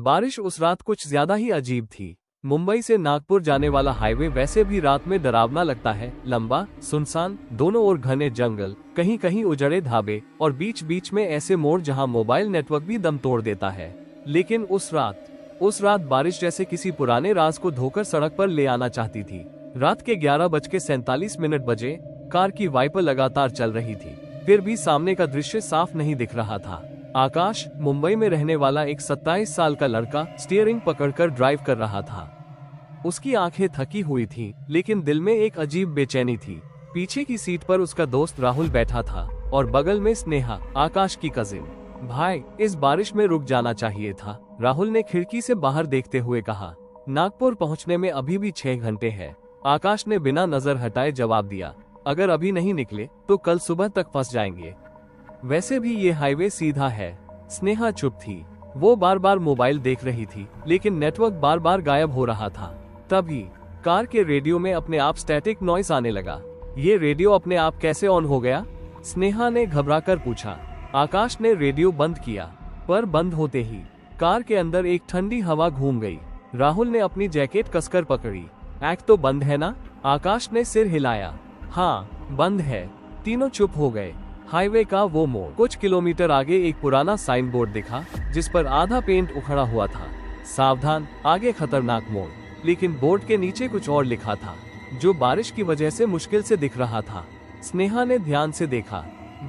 बारिश उस रात कुछ ज्यादा ही अजीब थी। मुंबई से नागपुर जाने वाला हाईवे वैसे भी रात में डरावना लगता है। लंबा, सुनसान, दोनों ओर घने जंगल, कहीं कहीं उजड़े ढाबे और बीच बीच में ऐसे मोड़ जहां मोबाइल नेटवर्क भी दम तोड़ देता है। लेकिन उस रात बारिश जैसे किसी पुराने राज को धोकर सड़क पर ले आना चाहती थी। रात के 11:47 बजे कार की वाइपर लगातार चल रही थी, फिर भी सामने का दृश्य साफ नहीं दिख रहा था। आकाश, मुंबई में रहने वाला एक 27 साल का लड़का, स्टीयरिंग पकड़कर ड्राइव कर रहा था। उसकी आंखें थकी हुई थीं, लेकिन दिल में एक अजीब बेचैनी थी। पीछे की सीट पर उसका दोस्त राहुल बैठा था और बगल में स्नेहा, आकाश की कजिन। भाई, इस बारिश में रुक जाना चाहिए था, राहुल ने खिड़की से बाहर देखते हुए कहा। नागपुर पहुंचने में अभी भी 6 घंटे है, आकाश ने बिना नजर हटाए जवाब दिया। अगर अभी नहीं निकले तो कल सुबह तक फंस जाएंगे। वैसे भी ये हाईवे सीधा है। स्नेहा चुप थी। वो बार बार मोबाइल देख रही थी, लेकिन नेटवर्क बार बार गायब हो रहा था। तभी कार के रेडियो में अपने आप स्टैटिक नॉइस आने लगा। ये रेडियो अपने आप कैसे ऑन हो गया? स्नेहा ने घबराकर पूछा। आकाश ने रेडियो बंद किया, पर बंद होते ही कार के अंदर एक ठंडी हवा घूम गई। राहुल ने अपनी जैकेट कसकर पकड़ी। ऐक तो बंद है ना? आकाश ने सिर हिलाया। हाँ, बंद है। तीनों चुप हो गए। हाईवे का वो मोड़, कुछ किलोमीटर आगे एक पुराना साइन बोर्ड दिखा, जिस पर आधा पेंट उखड़ा हुआ था। सावधान, आगे खतरनाक मोड़। लेकिन बोर्ड के नीचे कुछ और लिखा था, जो बारिश की वजह से मुश्किल से दिख रहा था। स्नेहा ने ध्यान से देखा।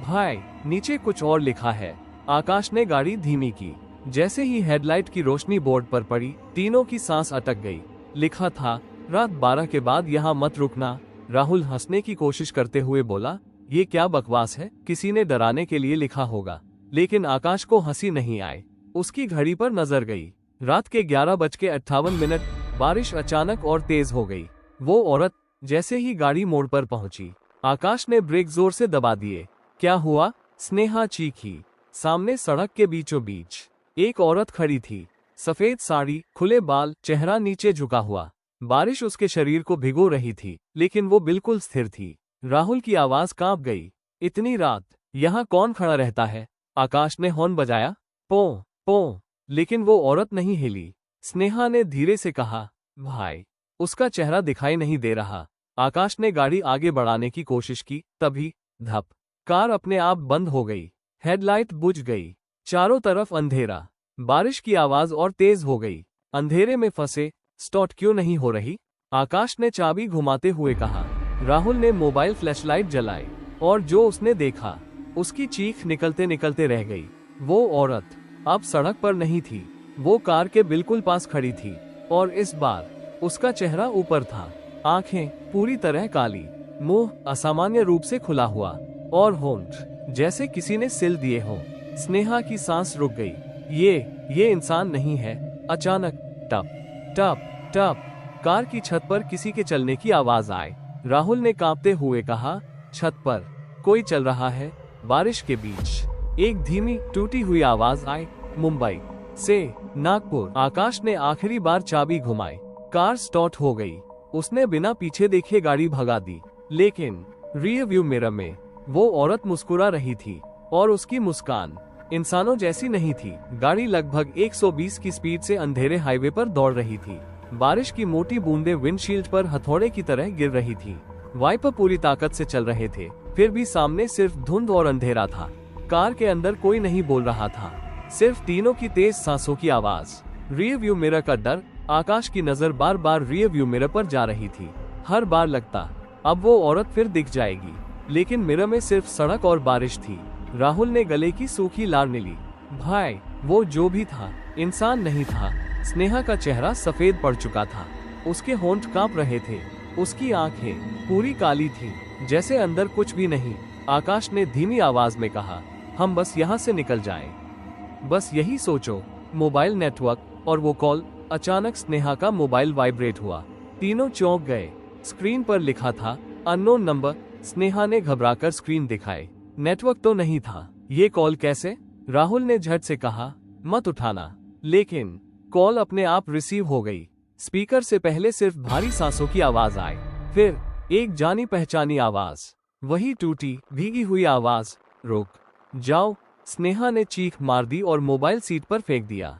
भाई, नीचे कुछ और लिखा है। आकाश ने गाड़ी धीमी की। जैसे ही हेडलाइट की रोशनी बोर्ड पर पड़ी, तीनों की सांस अटक गई। लिखा था, रात 12 के बाद यहाँ मत रुकना। राहुल हंसने की कोशिश करते हुए बोला, ये क्या बकवास है, किसी ने डराने के लिए लिखा होगा। लेकिन आकाश को हंसी नहीं आई। उसकी घड़ी पर नजर गई। रात के 11:58। बारिश अचानक और तेज हो गई। वो औरत, जैसे ही गाड़ी मोड़ पर पहुंची, आकाश ने ब्रेक जोर से दबा दिए। क्या हुआ? स्नेहा चीखी। सामने सड़क के बीचों बीच एक औरत खड़ी थी। सफेद साड़ी, खुले बाल, चेहरा नीचे झुका हुआ। बारिश उसके शरीर को भिगो रही थी, लेकिन वो बिल्कुल स्थिर थी। राहुल की आवाज कांप गई। इतनी रात यहाँ कौन खड़ा रहता है? आकाश ने हॉर्न बजाया। पो पो, लेकिन वो औरत नहीं हिली। स्नेहा ने धीरे से कहा, भाई। उसका चेहरा दिखाई नहीं दे रहा। आकाश ने गाड़ी आगे बढ़ाने की कोशिश की। तभी धप, कार अपने आप बंद हो गई। हेडलाइट बुझ गई। चारों तरफ अंधेरा। बारिश की आवाज और तेज हो गई। अंधेरे में फंसे, स्टार्ट क्यों नहीं हो रही? आकाश ने चाबी घुमाते हुए कहा। राहुल ने मोबाइल फ्लैशलाइट जलाई, और जो उसने देखा, उसकी चीख निकलते निकलते रह गई। वो औरत अब सड़क पर नहीं थी, वो कार के बिल्कुल पास खड़ी थी, और इस बार उसका चेहरा ऊपर था। आंखें पूरी तरह काली, मुंह असामान्य रूप से खुला हुआ, और होंठ जैसे किसी ने सिल दिए हो। स्नेहा की सांस रुक गई। ये इंसान नहीं है। अचानक टप टप टप, कार की छत पर किसी के चलने की आवाज आई। राहुल ने कांपते हुए कहा, छत पर कोई चल रहा है। बारिश के बीच एक धीमी टूटी हुई आवाज आई, मुंबई से नागपुर। आकाश ने आखिरी बार चाबी घुमाई। कार स्टार्ट हो गई। उसने बिना पीछे देखे गाड़ी भगा दी, लेकिन रियर व्यू मिरर में वो औरत मुस्कुरा रही थी, और उसकी मुस्कान इंसानों जैसी नहीं थी। गाड़ी लगभग 120 की स्पीड से अंधेरे हाईवे पर दौड़ रही थी। बारिश की मोटी बूंदें विंडशील्ड पर हथौड़े की तरह गिर रही थी। वाइपर पूरी ताकत से चल रहे थे, फिर भी सामने सिर्फ धुंध और अंधेरा था। कार के अंदर कोई नहीं बोल रहा था, सिर्फ तीनों की तेज सांसों की आवाज। रियर व्यू मिरर का डर। आकाश की नजर बार बार रियर व्यू मिरर पर जा रही थी। हर बार लगता, अब वो औरत फिर दिख जाएगी, लेकिन मिरर में सिर्फ सड़क और बारिश थी। राहुल ने गले की सूखी लार ली। भाई, वो जो भी था, इंसान नहीं था। स्नेहा का चेहरा सफेद पड़ चुका था। उसके होंठ कांप रहे थे। उसकी आंखें पूरी काली थीं, जैसे अंदर कुछ भी नहीं। आकाश ने धीमी आवाज में कहा, हम बस यहाँ से निकल जाएं। बस यही सोचो। मोबाइल नेटवर्क और वो कॉल। अचानक स्नेहा का मोबाइल वाइब्रेट हुआ। तीनों चौंक गए। स्क्रीन पर लिखा था, अननोन नंबर। स्नेहा ने घबराकर स्क्रीन दिखाई। नेटवर्क तो नहीं था। ये कॉल कैसे? राहुल ने झट से कहा, मत उठाना। लेकिन कॉल अपने आप रिसीव हो गई। स्पीकर से पहले सिर्फ भारी सांसों की आवाज आई, फिर एक जानी पहचानी आवाज, वही टूटी भीगी हुई आवाज, रुक जाओ। स्नेहा ने चीख मार दी और मोबाइल सीट पर फेंक दिया।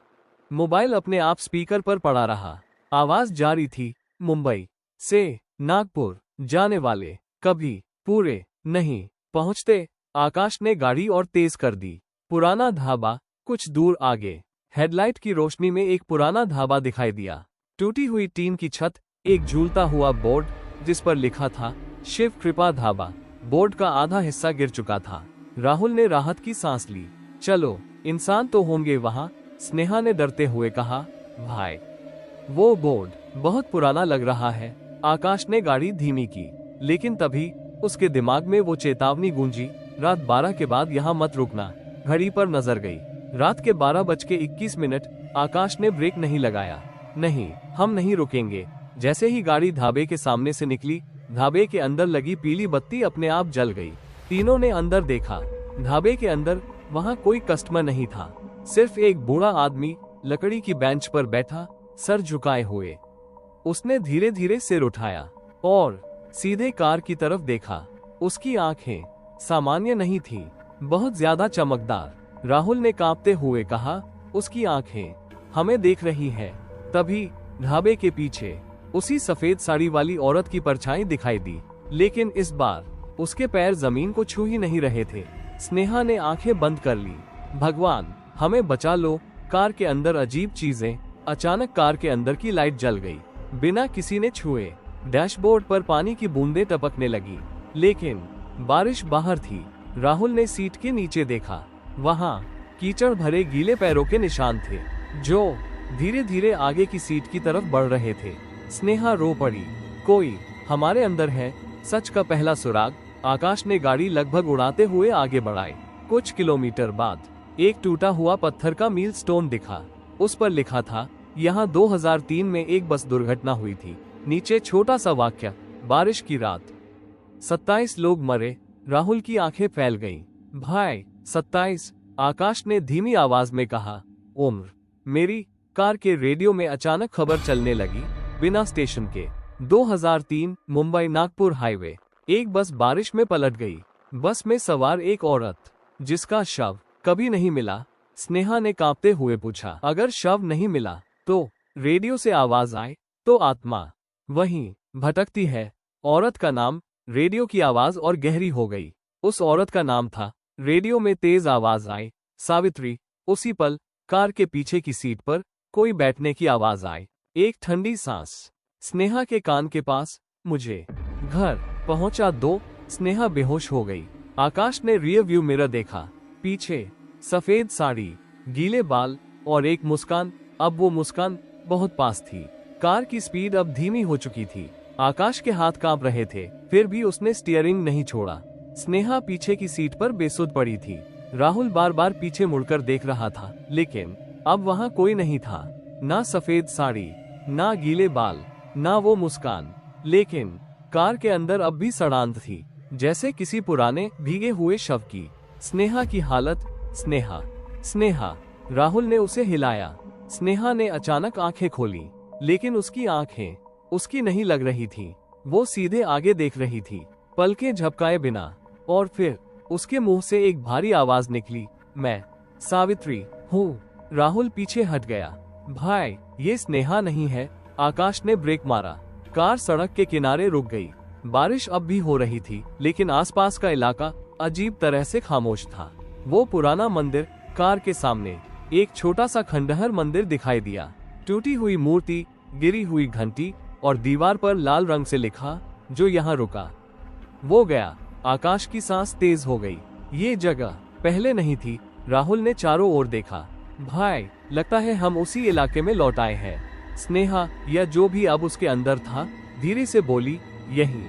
मोबाइल अपने आप स्पीकर पर पड़ा रहा। आवाज जारी थी, मुंबई से नागपुर जाने वाले कभी पूरे नहीं पहुंचते। आकाश ने गाड़ी और तेज कर दी। पुराना ढाबा कुछ दूर आगे। हेडलाइट की रोशनी में एक पुराना ढाबा दिखाई दिया। टूटी हुई टीन की छत, एक झूलता हुआ बोर्ड जिस पर लिखा था शिव कृपा ढाबा। बोर्ड का आधा हिस्सा गिर चुका था। राहुल ने राहत की सांस ली। चलो, इंसान तो होंगे वहां, स्नेहा ने डरते हुए कहा। भाई, वो बोर्ड बहुत पुराना लग रहा है। आकाश ने गाड़ी धीमी की, लेकिन तभी उसके दिमाग में वो चेतावनी गूंजी, रात 12 के बाद यहाँ मत रुकना। घड़ी पर नजर गई, रात के 12:21। आकाश ने ब्रेक नहीं लगाया। नहीं, हम नहीं रुकेंगे। जैसे ही गाड़ी ढाबे के सामने से निकली, ढाबे के अंदर लगी पीली बत्ती अपने आप जल गई। तीनों ने अंदर देखा। ढाबे के अंदर वहां कोई कस्टमर नहीं था, सिर्फ एक बूढ़ा आदमी लकड़ी की बेंच पर बैठा, सर झुकाए हुए। उसने धीरे धीरे सिर उठाया और सीधे कार की तरफ देखा। उसकी आंखें सामान्य नहीं थीं, बहुत ज्यादा चमकदार। राहुल ने कांपते हुए कहा, उसकी आंखें हमें देख रही हैं। तभी ढाबे के पीछे उसी सफेद साड़ी वाली औरत की परछाई दिखाई दी, लेकिन इस बार उसके पैर जमीन को छू ही नहीं रहे थे। स्नेहा ने आंखें बंद कर ली। भगवान, हमें बचा लो। कार के अंदर अजीब चीजें। अचानक कार के अंदर की लाइट जल गई, बिना किसी ने छुए। डैशबोर्ड पर पानी की बूंदें टपकने लगी, लेकिन बारिश बाहर थी। राहुल ने सीट के नीचे देखा। वहां कीचड़ भरे गीले पैरों के निशान थे, जो धीरे धीरे आगे की सीट की तरफ बढ़ रहे थे। स्नेहा रो पड़ी। कोई हमारे अंदर है। सच का पहला सुराग। आकाश ने गाड़ी लगभग उड़ाते हुए आगे बढ़ाई। कुछ किलोमीटर बाद एक टूटा हुआ पत्थर का मील स्टोन दिखा। उस पर लिखा था, यहाँ 2003 में एक बस दुर्घटना हुई थी। नीचे छोटा सा वाक्य, बारिश की रात 27 लोग मरे। राहुल की आंखें फैल गईं। भाई, 27? आकाश ने धीमी आवाज में कहा। उम्र? मेरी कार के रेडियो में अचानक खबर चलने लगी, बिना स्टेशन के। 2003 मुंबई नागपुर हाईवे। एक बस बारिश में पलट गई। बस में सवार एक औरत, जिसका शव कभी नहीं मिला। स्नेहा ने कांपते हुए पूछा, अगर शव नहीं मिला तो? रेडियो से आवाज आए, तो आत्मा वहीं भटकती है। औरत का नाम। रेडियो की आवाज और गहरी हो गई। उस औरत का नाम था। रेडियो में तेज आवाज आई, सावित्री। उसी पल कार के पीछे की सीट पर कोई बैठने की आवाज आई। एक ठंडी सांस स्नेहा के कान के पास। मुझे घर पहुंचा दो। स्नेहा बेहोश हो गई। आकाश ने रियर व्यू मिरर देखा। पीछे सफेद साड़ी, गीले बाल और एक मुस्कान। अब वो मुस्कान बहुत पास थी। कार की स्पीड अब धीमी हो चुकी थी। आकाश के हाथ कांप रहे थे, फिर भी उसने स्टीयरिंग नहीं छोड़ा। स्नेहा पीछे की सीट पर बेसुध पड़ी थी। राहुल बार बार पीछे मुड़कर देख रहा था, लेकिन अब वहां कोई नहीं था। ना सफेद साड़ी, ना गीले बाल, ना वो मुस्कान। लेकिन कार के अंदर अब भी सड़ांत थी, जैसे किसी पुराने भीगे हुए शव की। स्नेहा की हालत। स्नेहा, स्नेहा। राहुल ने उसे हिलाया। स्नेहा ने अचानक आंखें खोली, लेकिन उसकी आंखें उसकी नहीं लग रही थी। वो सीधे आगे देख रही थी, पलकें झपकाए बिना। और फिर उसके मुंह से एक भारी आवाज निकली, मैं सावित्री हूँ। राहुल पीछे हट गया। भाई, ये स्नेहा नहीं है। आकाश ने ब्रेक मारा। कार सड़क के किनारे रुक गई। बारिश अब भी हो रही थी, लेकिन आसपास का इलाका अजीब तरह से खामोश था। वो पुराना मंदिर। कार के सामने एक छोटा सा खंडहर मंदिर दिखाई दिया। टूटी हुई मूर्ति, गिरी हुई घंटी और दीवार पर लाल रंग से लिखा, जो यहाँ रुका वो गया। आकाश की सांस तेज हो गई। ये जगह पहले नहीं थी। राहुल ने चारों ओर देखा। भाई, लगता है हम उसी इलाके में लौट आए हैं। स्नेहा, या जो भी अब उसके अंदर था, धीरे से बोली, यही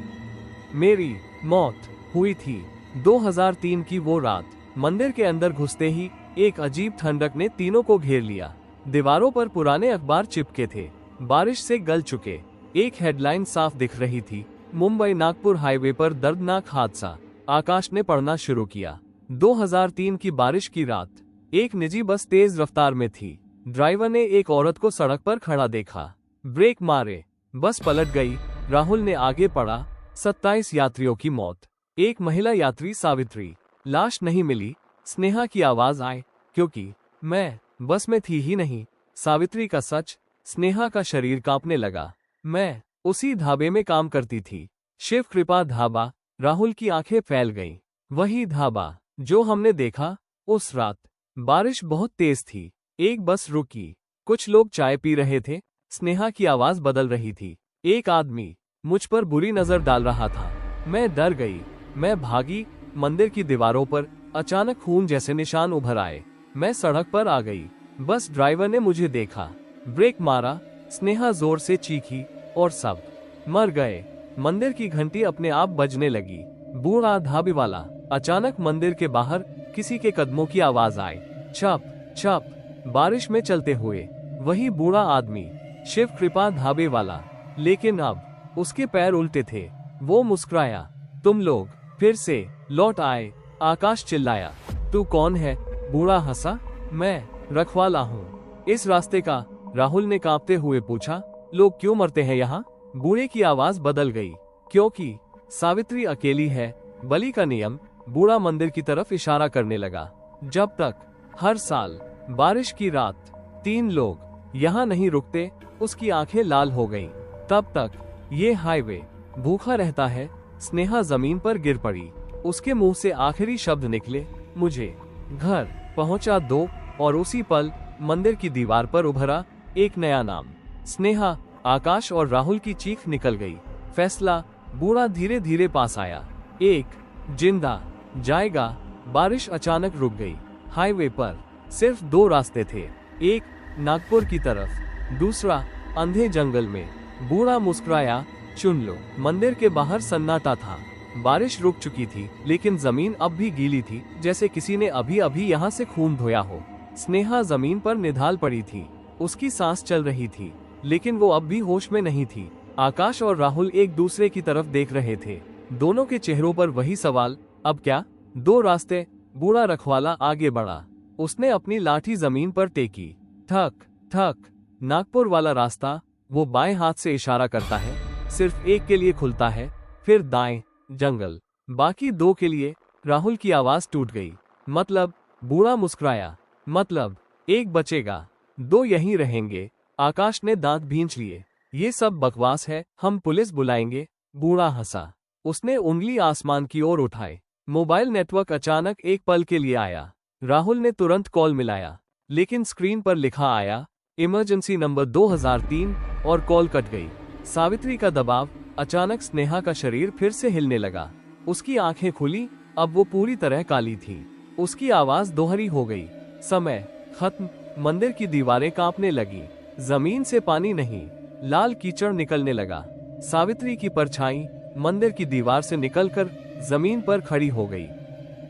मेरी मौत हुई थी। 2003 की वो रात। मंदिर के अंदर घुसते ही एक अजीब ठंडक ने तीनों को घेर लिया। दीवारों पर पुराने अखबार चिपके थे, बारिश से गल चुके। एक हेडलाइन साफ दिख रही थी, मुंबई नागपुर हाईवे पर दर्दनाक हादसा। आकाश ने पढ़ना शुरू किया। 2003 की बारिश की रात। एक निजी बस तेज रफ्तार में थी। ड्राइवर ने एक औरत को सड़क पर खड़ा देखा। ब्रेक मारे, बस पलट गई। राहुल ने आगे पढ़ा, 27 यात्रियों की मौत। एक महिला यात्री सावित्री। लाश नहीं मिली। स्नेहा की आवाज आई, क्योंकि मैं बस में थी ही नहीं। सावित्री का सच। स्नेहा का शरीर कांपने लगा। मैं उसी ढाबे में काम करती थी। शिव कृपा ढाबा। राहुल की आंखें फैल गईं। वही ढाबा जो हमने देखा उस रात। बारिश बहुत तेज थी। एक बस रुकी। कुछ लोग चाय पी रहे थे। स्नेहा की आवाज बदल रही थी। एक आदमी मुझ पर बुरी नजर डाल रहा था। मैं डर गई। मैं भागी। मंदिर की दीवारों पर अचानक खून जैसे निशान उभर आए। मैं सड़क पर आ गई। बस ड्राइवर ने मुझे देखा, ब्रेक मारा। स्नेहा जोर से चीखी और सब मर गए। मंदिर की घंटी अपने आप बजने लगी। बूढ़ा ढाबे वाला। अचानक मंदिर के बाहर किसी के कदमों की आवाज आई। छप छप। बारिश में चलते हुए वही बूढ़ा आदमी, शिव कृपा ढाबे वाला। लेकिन अब उसके पैर उल्टे थे। वो मुस्कुराया। तुम लोग फिर से लौट आए। आकाश चिल्लाया। तू कौन है? बूढ़ा हंसा। मैं रखवाला हूँ इस रास्ते का। राहुल ने कांपते हुए पूछा। लोग क्यों मरते हैं यहाँ? बूढ़े की आवाज बदल गई। क्योंकि सावित्री अकेली है। बलि का नियम। बूढ़ा मंदिर की तरफ इशारा करने लगा। जब तक हर साल बारिश की रात 3 लोग यहाँ नहीं रुकते। उसकी आंखें लाल हो गईं। तब तक ये हाईवे भूखा रहता है। स्नेहा जमीन पर गिर पड़ी। उसके मुंह से आखिरी शब्द निकले, मुझे घर पहुंचा दो। और उसी पल मंदिर की दीवार पर उभरा एक नया नाम। स्नेहा। आकाश और राहुल की चीख निकल गई। फैसला। बूढ़ा धीरे धीरे पास आया। एक जिंदा जाएगा। बारिश अचानक रुक गई। हाईवे पर सिर्फ 2 रास्ते थे। एक नागपुर की तरफ, दूसरा अंधे जंगल में। बूढ़ा मुस्कुराया। चुन लो। मंदिर के बाहर सन्नाटा था। बारिश रुक चुकी थी, लेकिन जमीन अब भी गीली थी, जैसे किसी ने अभी अभी यहाँ से खून धोया हो। स्नेहा जमीन पर निढाल पड़ी थी। उसकी सांस चल रही थी, लेकिन वो अब भी होश में नहीं थी। आकाश और राहुल एक दूसरे की तरफ देख रहे थे। दोनों के चेहरों पर वही सवाल, अब क्या? 2 रास्ते। बूढ़ा रखवाला आगे बढ़ा। उसने अपनी लाठी जमीन पर टेकी। ठक ठक। नागपुर वाला रास्ता। वो बाएं हाथ से इशारा करता है। सिर्फ एक के लिए खुलता है, फिर दाएं जंगल, बाकी 2 के लिए। राहुल की आवाज टूट गई। मतलब? बूढ़ा मुस्कुराया। मतलब एक बचेगा, 2 यहीं रहेंगे। आकाश ने दांत भींच लिए। ये सब बकवास है, हम पुलिस बुलाएंगे। बूढ़ा हंसा। उसने उंगली आसमान की ओर उठाई। मोबाइल नेटवर्क अचानक एक पल के लिए आया। राहुल ने तुरंत कॉल मिलाया, लेकिन स्क्रीन पर लिखा आया इमरजेंसी नंबर 2003 और कॉल कट गई। सावित्री का दबाव। अचानक स्नेहा का शरीर फिर से हिलने लगा। उसकी आंखें खुली। अब वो पूरी तरह काली थी। उसकी आवाज दोहरी हो गई। समय खत्म। मंदिर की दीवारें कांपने लगी। जमीन से पानी नहीं, लाल कीचड़ निकलने लगा। सावित्री की परछाई मंदिर की दीवार से निकलकर जमीन पर खड़ी हो गई।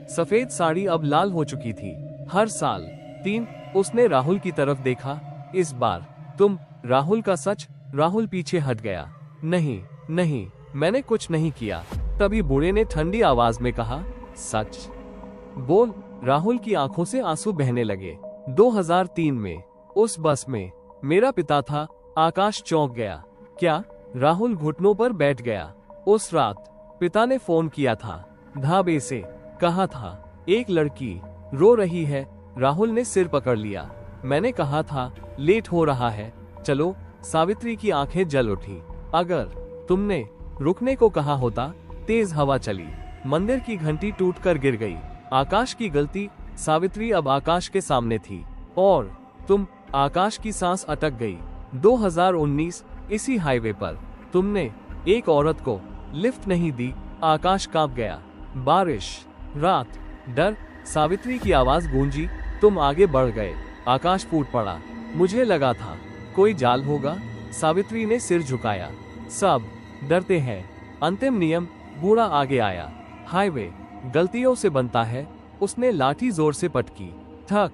सफेद साड़ी अब लाल हो चुकी थी। हर साल 3। उसने राहुल की तरफ देखा। इस बार तुम? राहुल का सच। राहुल पीछे हट गया। नहीं नहीं, मैंने कुछ नहीं किया। तभी बूढ़े ने ठंडी आवाज में कहा, सच बोल। राहुल की आंखों से आंसू बहने लगे। 2003 में उस बस में मेरा पिता था। आकाश चौंक गया। क्या? राहुल घुटनों पर बैठ गया। उस रात पिता ने फोन किया था ढाबे से। कहा था एक लड़की रो रही है। राहुल ने सिर पकड़ लिया। मैंने कहा था लेट हो रहा है, चलो। सावित्री की आंखें जल उठी। अगर तुमने रुकने को कहा होता। तेज हवा चली। मंदिर की घंटी टूटकर गिर गई। आकाश की गलती। सावित्री अब आकाश के सामने थी। और तुम? आकाश की सांस अटक गई। 2019 इसी हाईवे पर तुमने एक औरत को लिफ्ट नहीं दी। आकाश कांप गया। बारिश, रात, डर। सावित्री की आवाज गूंजी। तुम आगे बढ़ गए। आकाश फूट पड़ा। मुझे लगा था कोई जाल होगा। सावित्री ने सिर झुकाया। सब डरते हैं। अंतिम नियम। बूढ़ा आगे आया। हाईवे गलतियों से बनता है। उसने लाठी जोर से पटकी। ठक।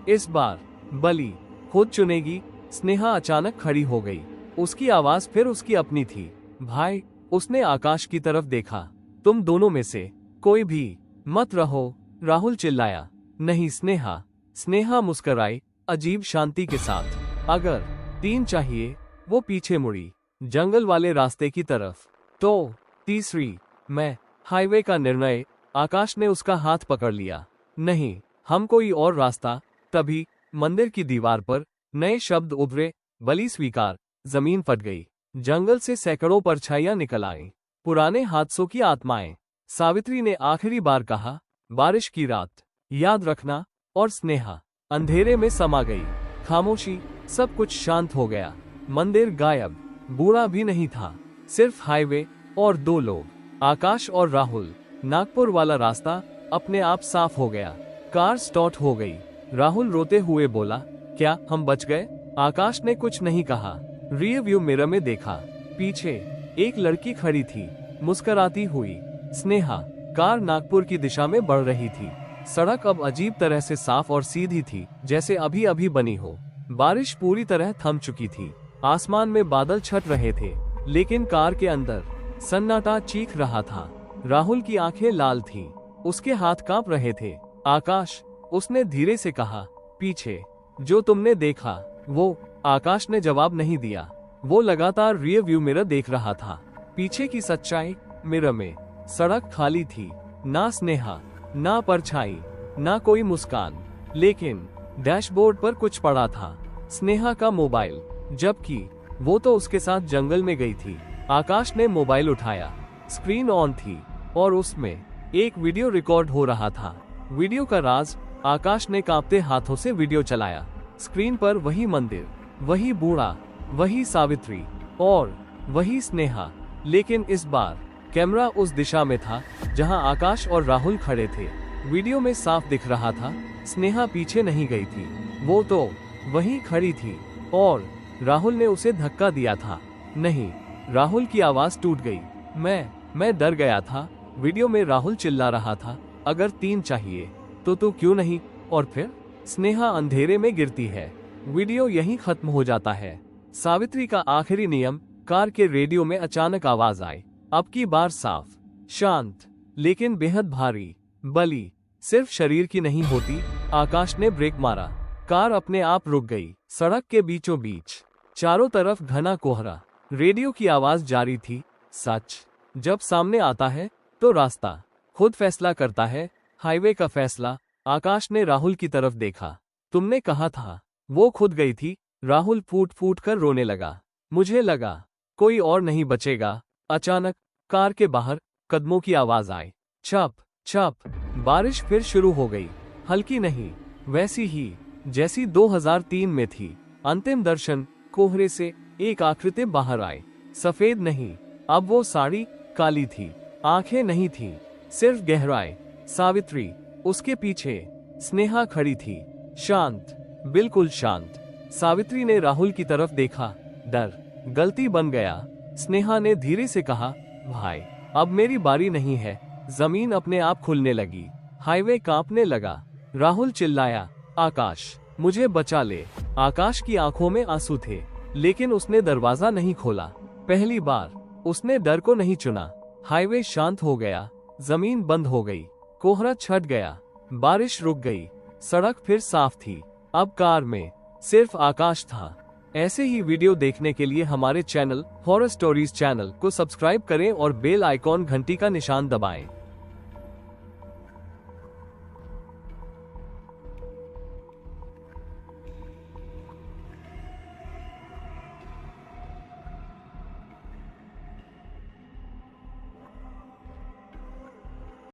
इस बार बलि खुद चुनेगी। स्नेहा अचानक खड़ी हो गई। उसकी आवाज फिर उसकी अपनी थी। भाई। उसने आकाश की तरफ देखा। तुम दोनों में से कोई भी मत रहो। राहुल चिल्लाया। नहीं स्नेहा। स्नेहा मुस्कुराई, अजीब शांति के साथ। अगर 3 चाहिए। वो पीछे मुड़ी, जंगल वाले रास्ते की तरफ। तो तीसरी मैं। हाईवे का निर्णय। आकाश ने उसका हाथ पकड़ लिया। नहीं, हम कोई और रास्ता। तभी मंदिर की दीवार पर नए शब्द उभरे, बलि स्वीकार। जमीन फट गई। जंगल से सैकड़ों परछाइयां निकल आईं। पुराने हादसों की आत्माएं। सावित्री ने आखिरी बार कहा, बारिश की रात, याद रखना। और स्नेहा अंधेरे में समा गई। खामोशी, सब कुछ शांत हो गया। मंदिर गायब, बूढ़ा भी नहीं था, सिर्फ हाईवे और 2 लोग, आकाश और राहुल। नागपुर वाला रास्ता अपने आप साफ हो गया। कार स्टार्ट हो गई। राहुल रोते हुए बोला, क्या हम बच गए? आकाश ने कुछ नहीं कहा। रियर व्यू मिरर में देखा, पीछे एक लड़की खड़ी थी, मुस्कुराती हुई। स्नेहा। कार नागपुर की दिशा में बढ़ रही थी। सड़क अब अजीब तरह से साफ और सीधी थी, जैसे अभी अभी बनी हो। बारिश पूरी तरह थम चुकी थी। आसमान में बादल छट रहे थे, लेकिन कार के अंदर सन्नाटा चीख रहा था। राहुल की आंखें लाल थीं, उसके हाथ कांप रहे थे। आकाश, उसने धीरे से कहा, पीछे जो तुमने देखा वो। आकाश ने जवाब नहीं दिया। वो लगातार रियर व्यू मिरर देख रहा था। पीछे की सच्चाई मिरर में। सड़क खाली थी, ना स्नेहा, ना परछाई, ना कोई मुस्कान। लेकिन डैशबोर्ड पर कुछ पड़ा था, स्नेहा का मोबाइल, जबकि वो तो उसके साथ जंगल में गई थी। आकाश ने मोबाइल उठाया। स्क्रीन ऑन थी और उसमें एक वीडियो रिकॉर्ड हो रहा था। वीडियो का राज। आकाश ने कांपते हाथों से वीडियो चलाया। स्क्रीन पर वही मंदिर, वही बूढ़ा, वही सावित्री और वही स्नेहा। लेकिन इस बार कैमरा उस दिशा में था जहां आकाश और राहुल खड़े थे। वीडियो में साफ दिख रहा था, स्नेहा पीछे नहीं गई थी, वो तो वहीं खड़ी थी। और राहुल ने उसे धक्का दिया था। नहीं। राहुल की आवाज टूट गई। मैं डर गया था। वीडियो में राहुल चिल्ला रहा था, अगर 3 चाहिए तो तू क्यों नहीं? और फिर स्नेहा अंधेरे में गिरती है। वीडियो यहीं खत्म हो जाता है। सावित्री का आखिरी नियम। कार के रेडियो में अचानक आवाज आई, अब की बार साफ, शांत, लेकिन बेहद भारी। बलि सिर्फ शरीर की नहीं होती। आकाश ने ब्रेक मारा। कार अपने आप रुक गई। सड़क के बीचों बीच, चारों तरफ घना कोहरा। रेडियो की आवाज जारी थी, सच जब सामने आता है तो रास्ता खुद फैसला करता है। हाईवे का फैसला। आकाश ने राहुल की तरफ देखा। तुमने कहा था। वो खुद गई थी। राहुल फूट फूट कर रोने लगा। मुझे लगा कोई और नहीं बचेगा। अचानक कार के बाहर कदमों की आवाज आई। छप छप। बारिश फिर शुरू हो गई। हल्की नहीं, वैसी ही जैसी 2003 में थी। अंतिम दर्शन। कोहरे से एक आकृति बाहर आई। सफेद नहीं, अब वो साड़ी काली थी। आंखें नहीं थी, सिर्फ गहराई। सावित्री। उसके पीछे स्नेहा खड़ी थी, शांत, बिल्कुल शांत। सावित्री ने राहुल की तरफ देखा। डर गलती बन गया। स्नेहा ने धीरे से कहा, भाई अब मेरी बारी नहीं है। जमीन अपने आप खुलने लगी। हाईवे कांपने लगा। राहुल चिल्लाया, आकाश मुझे बचा ले। आकाश की आंखों में आंसू थे, लेकिन उसने दरवाजा नहीं खोला। पहली बार उसने डर को नहीं चुना। हाईवे शांत हो गया। जमीन बंद हो गई। कोहरा छट गया। बारिश रुक गई। सड़क फिर साफ थी। अब कार में सिर्फ आकाश था। ऐसे ही वीडियो देखने के लिए हमारे चैनल हॉरर स्टोरीज चैनल को सब्सक्राइब करें और बेल आइकॉन घंटी का निशान दबाएं।